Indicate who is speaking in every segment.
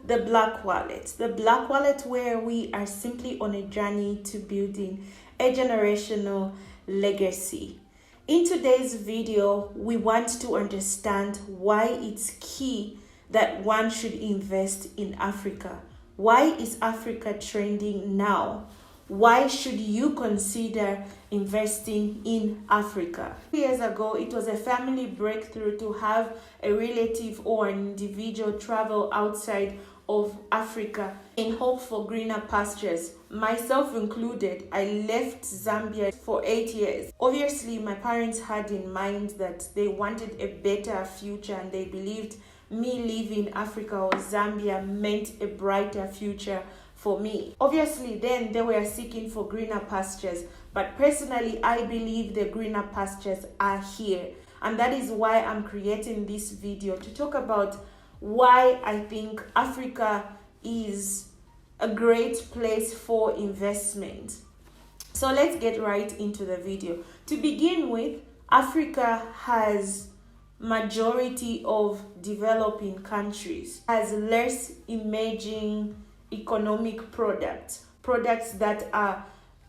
Speaker 1: the Black Wallet. The Black Wallet, where we are simply on a journey to building a generational legacy. In today's video, we want to understand why it's key that one should invest in Africa. Why is Africa trending now? Why should you consider investing in Africa? Years ago, it was a family breakthrough to have a relative or an individual travel outside of Africa in hope for greener pastures. Myself included, I left Zambia for 8 years. Obviously, my parents had in mind that they wanted a better future and they believed me leaving Africa or Zambia meant a brighter future for me. Obviously, then they were seeking for greener pastures, but personally, I believe the greener pastures are here. And that is why I'm creating this video to talk about why I think Africa is a great place for investment. So let's get right into the video. To begin with, Africa has majority of developing countries, has less emerging economic products that are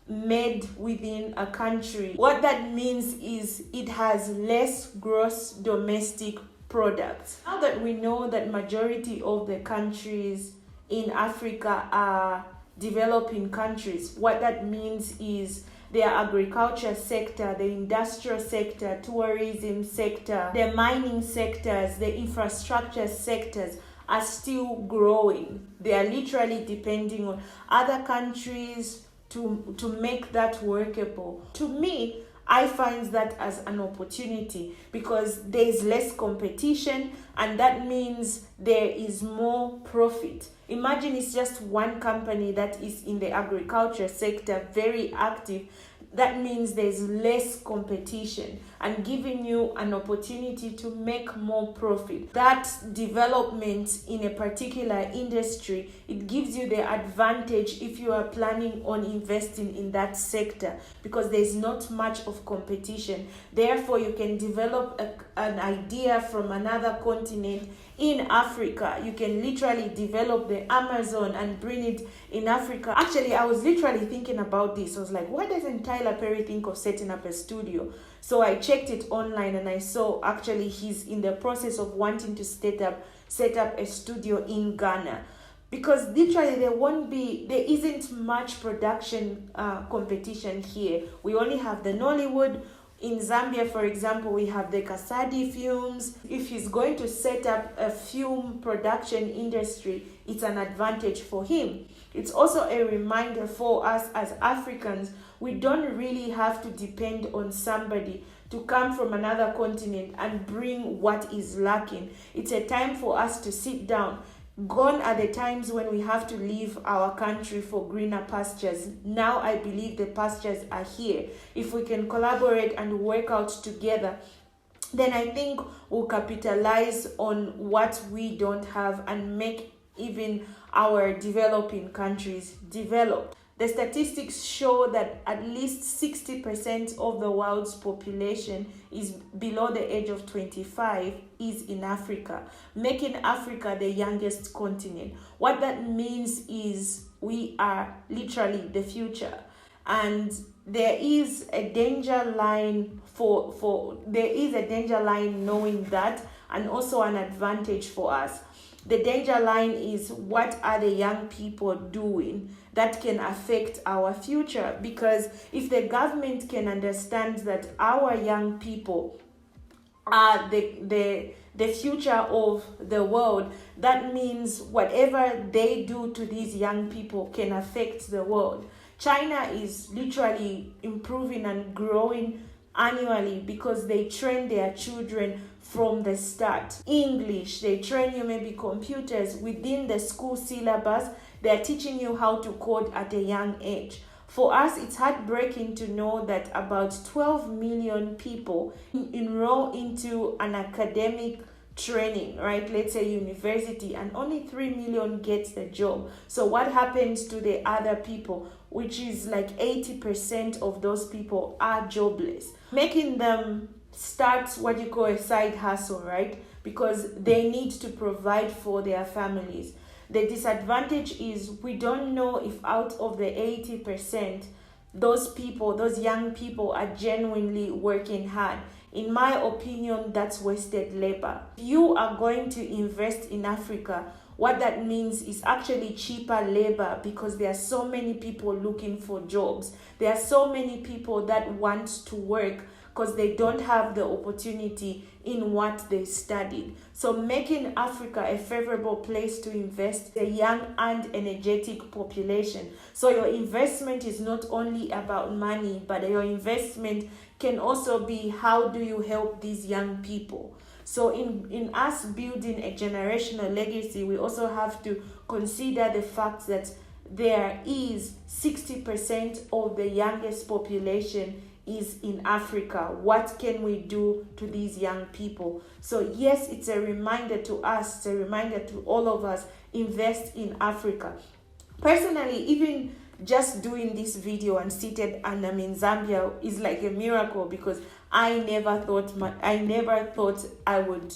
Speaker 1: made within a country. What that means is it has less gross domestic products. Now that we know that majority of the countries in Africa are developing countries, what that means is their agriculture sector, the industrial sector, tourism sector, the mining sectors, the infrastructure sectors are still growing. They are literally depending on other countries to make that workable. To me, I find that as an opportunity because there is less competition and that means there is more profit. Imagine it's just one company that is in the agriculture sector, very active. That means there's less competition and giving you an opportunity to make more profit. That development in a particular industry, it gives you the advantage if you are planning on investing in that sector because there's not much of competition. Therefore, you can develop an idea from another continent in Africa. You can literally develop the Amazon and bring it in Africa. Actually, I was literally thinking about this. I was like, why doesn't Tyler Perry think of setting up a studio? So I checked it online and I saw actually he's in the process of wanting to set up a studio in Ghana. Because literally there isn't much production competition here. We only have the Nollywood. In Zambia, for example, we have the Kasadi Films. If he's going to set up a film production industry, it's an advantage for him. It's also a reminder for us as Africans, we don't really have to depend on somebody to come from another continent and bring what is lacking. It's a time for us to sit down. Gone are the times when we have to leave our country for greener pastures. Now I believe the pastures are here. If we can collaborate and work out together, then I think we'll capitalize on what we don't have and make even our developing countries develop. The statistics show that at least 60% of the world's population is below the age of 25 is in Africa, making Africa the youngest continent. What that means is we are literally the future. And there is a danger line knowing that, and also an advantage for us. The danger line is what are the young people doing that can affect our future? Because if the government can understand that our young people are the future of the world, that means whatever they do to these young people can affect the world. China is literally improving and growing annually because they train their children from the start. English, they train you maybe computers within the school syllabus. They're teaching you how to code at a young age. For us, it's heartbreaking to know that about 12 million people enroll into an academic training, right? Let's say university, and only 3 million gets the job. So what happens to the other people, which is like 80% of those people are jobless, making them start what you call a side hustle, right? Because they need to provide for their families. The disadvantage is we don't know if out of the 80%, those people, those young people, are genuinely working hard. In my opinion, that's wasted labor. If you are going to invest in Africa, what that means is actually cheaper labor, because there are so many people looking for jobs. There are so many people that want to work because they don't have the opportunity in what they studied. So making Africa a favorable place to invest a young and energetic population. So your investment is not only about money, but your investment can also be, how do you help these young people? So in us building a generational legacy, we also have to consider the fact that there is 60% of the youngest population is in Africa. What can we do to these young people? So yes, it's a reminder to us, it's a reminder to all of us, invest in Africa. Personally, even just doing this video and seated and I'm in Zambia is like a miracle, because I never thought I would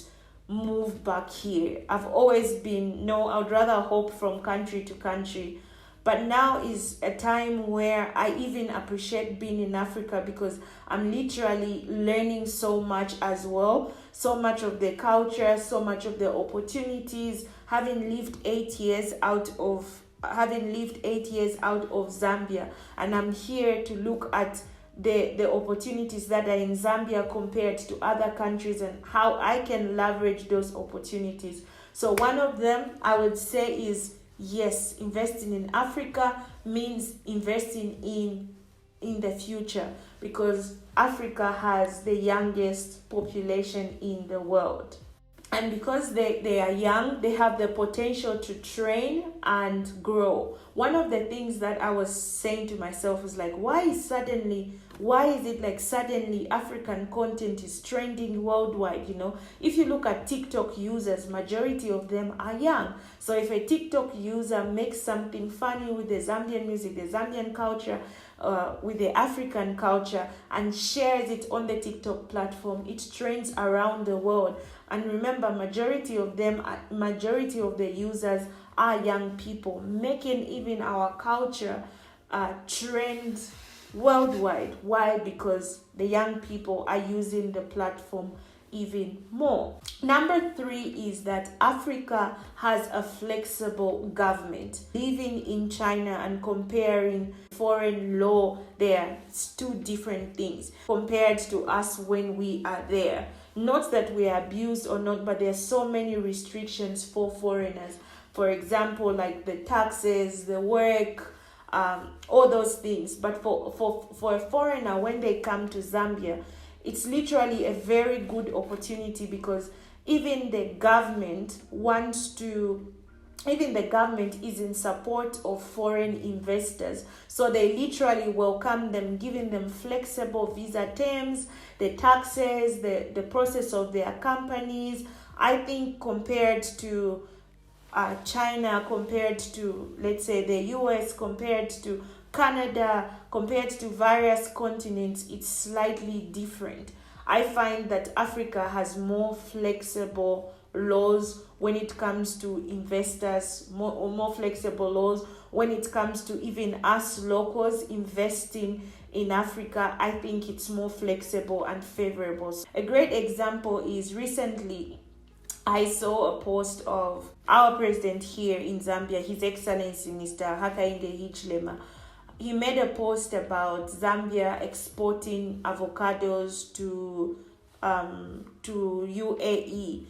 Speaker 1: move back here. I've always been, no, I would rather hop from country to country. But now is a time where I even appreciate being in Africa, because I'm literally learning so much as well. So much of the culture, so much of the opportunities, having lived 8 years out of Zambia, and I'm here to look at the opportunities that are in Zambia compared to other countries and how I can leverage those opportunities. So one of them I would say is, yes, investing in Africa means investing in the future, because Africa has the youngest population in the world. And because they are young, they have the potential to train and grow. One of the things that I was saying to myself was like, why is it like suddenly African content is trending worldwide? You know, if you look at TikTok users, majority of them are young. So if a TikTok user makes something funny with the Zambian music, the Zambian culture, with the African culture, and shares it on the TikTok platform, it trends around the world. And remember, majority of the users are young people, making even our culture trend worldwide. Why? Because the young people are using the platform even more. Number 3 is that Africa has a flexible government. Living in China and comparing foreign law there, it's two different things compared to us when we are there. Not that we are abused or not, but there's so many restrictions for foreigners. For example, like the taxes, the work, all those things. But for a foreigner, when they come to Zambia, it's literally a very good opportunity, because even the government is in support of foreign investors. So they literally welcome them, giving them flexible visa terms, the taxes, the process of their companies. I think compared to China, compared to, let's say, the US, compared to Canada, compared to various continents, it's slightly different. I find that Africa has more flexible laws when it comes to investors, more flexible laws when it comes to even us locals investing in Africa. I think it's more flexible and favorable. A great example is recently I saw a post of our president here in Zambia, His Excellency Mr. Hakainde Hichilema. He made a post about Zambia exporting avocados to UAE,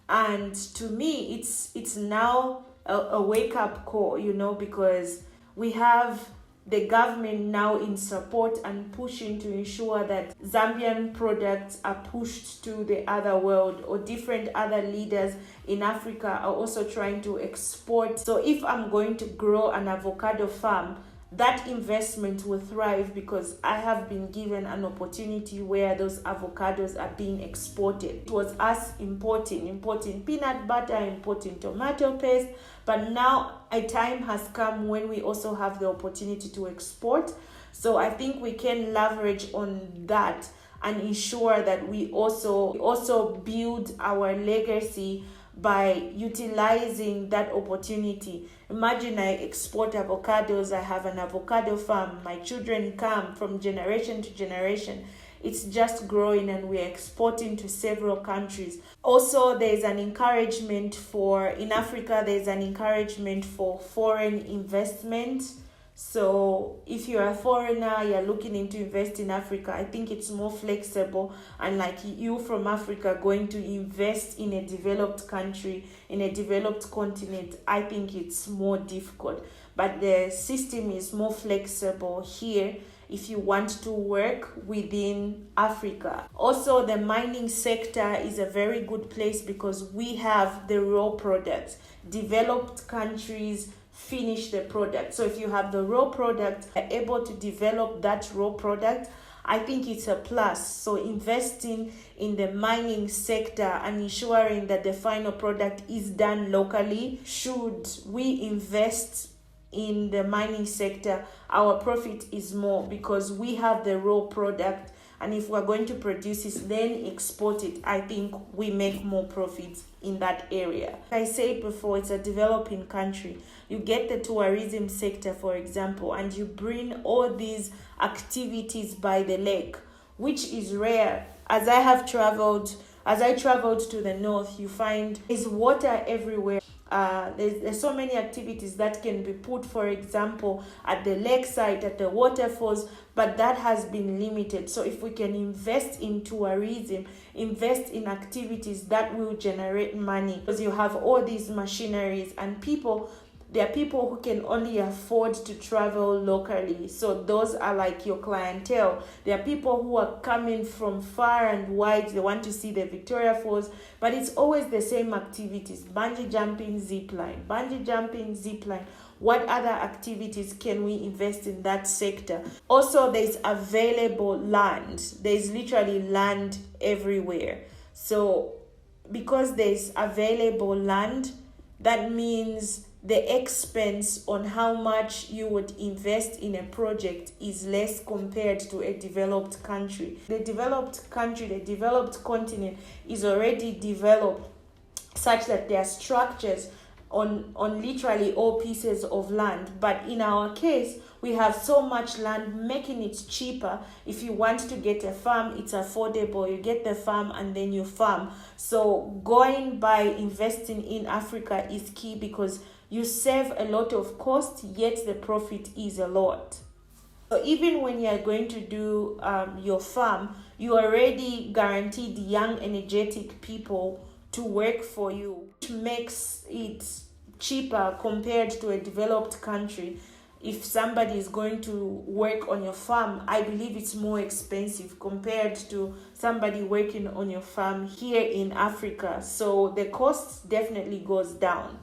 Speaker 1: and to me it's now a wake-up call, you know, because we have the government now in support and pushing to ensure that Zambian products are pushed to the other world, or different other leaders in Africa are also trying to export. So if I'm going to grow an avocado farm, that investment will thrive because I have been given an opportunity where those avocados are being exported. It was us importing peanut butter, importing tomato paste, but now a time has come when we also have the opportunity to export. So I think we can leverage on that and ensure that we also build our legacy by utilizing that opportunity. Imagine I export avocados, I have an avocado farm, my children come from generation to generation. It's just growing and we're exporting to several countries. Also, there's an encouragement in Africa, there's an encouragement for foreign investment. So if you're a foreigner, you're looking into invest in Africa, I think it's more flexible. And like you from Africa going to invest in a developed country, in a developed continent, I think it's more difficult. But the system is more flexible here if you want to work within Africa. Also, the mining sector is a very good place because we have the raw products. Developed countries finish the product. So if you have the raw product, are able to develop that raw product, I think it's a plus. So investing in the mining sector and ensuring that the final product is done locally. Should we invest in the mining sector, our profit is more because we have the raw product, and if we're going to produce it then export it, I think we make more profits in that area. Like I said before, it's a developing country. You get the tourism sector, for example, and you bring all these activities by the lake, which is rare. As I traveled to the north, you find there's water everywhere. There's so many activities that can be put, for example, at the lakeside, at the waterfalls, but that has been limited. So if we can invest in tourism, invest in activities that will generate money, because you have all these machineries and there are people who can only afford to travel locally. So those are like your clientele. There are people who are coming from far and wide. They want to see the Victoria Falls, but it's always the same activities. Bungee jumping, zip line. Bungee jumping, zip line. What other activities can we invest in that sector? Also, there's available land. There's literally land everywhere. So because there's available land, that means the expense on how much you would invest in a project is less compared to a developed country. The developed country, the developed continent is already developed such that there are structures on literally all pieces of land. But in our case, we have so much land, making it cheaper. If you want to get a farm, it's affordable. You get the farm and then you farm. So going by investing in Africa is key because you save a lot of cost, yet the profit is a lot. So even when you're going to do your farm, you already guaranteed young, energetic people to work for you, which makes it cheaper compared to a developed country. If somebody is going to work on your farm, I believe it's more expensive compared to somebody working on your farm here in Africa. So the cost definitely goes down.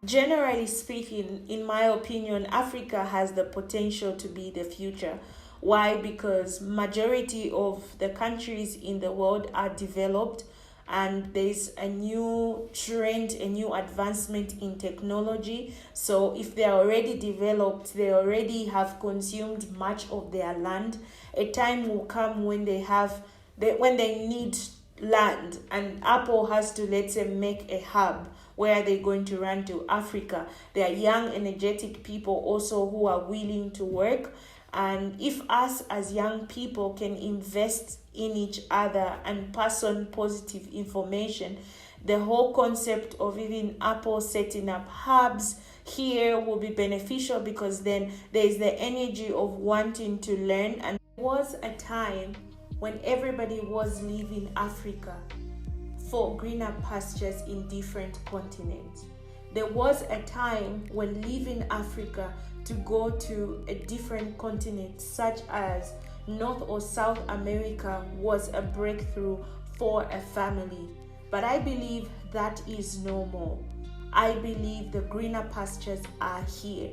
Speaker 1: Generally speaking, in my opinion, Africa has the potential to be the future. Why? Because majority of the countries in the world are developed, and there's a new trend, a new advancement in technology. So if they are already developed, they already have consumed much of their land. A time will come when when they need land, and Apple has to, let's say, make a hub. Where are they going to run to? Africa. There are young, energetic people also who are willing to work. And if us as young people can invest in each other and pass on positive information, the whole concept of even Apple setting up hubs here will be beneficial, because then there's the energy of wanting to learn. And there was a time when everybody was leaving Africa for greener pastures in different continents. There was a time when leaving Africa to go to a different continent, such as North or South America, was a breakthrough for a family. But I believe that is no more. I believe the greener pastures are here.